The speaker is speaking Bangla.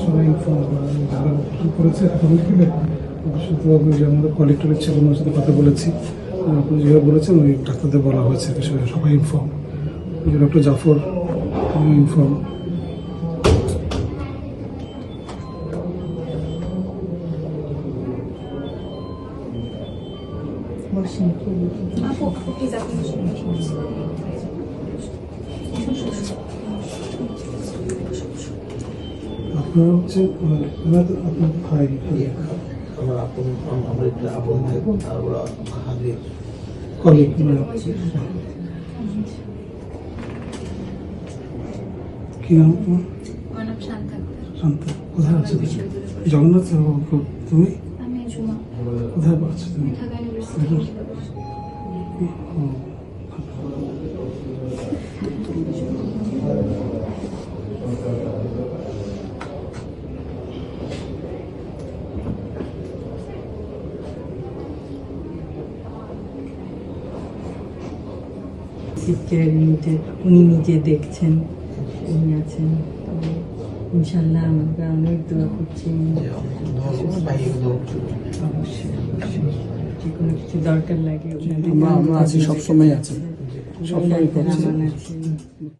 সবাই যারা কি করেছে এখন থেকে শুধু আপনি যে আমাদের কলেক্টর ইচ্ছে ওনার সাথে কথা বলেছি, আপনি যেভাবে বলেছেন ওই ডাক্তারদের বলা হয়েছে বিষয়ে সবাই ইনফর্ম, ডক্টর জাফর ইনফর্ম। আপনারা হচ্ছে আপনার ভাই আমার আপন আমার একটা আপন ভাই আর ওরা হাজির কলিগ কি নাম তোমার? শান্ত। কোথায় আছো জগন্নাথ? তুমি কোথায় আছো তুমি? উনি নিজে দেখছেন, উনি আছেন। ইনশাল্লাহ আমাকে অনেক দোয়া করছি। অবশ্যই অবশ্যই যে কোনো কিছু দরকার লাগে আমরা আছি, সবসময় আছি, সবসময় করছি। আমার আছে।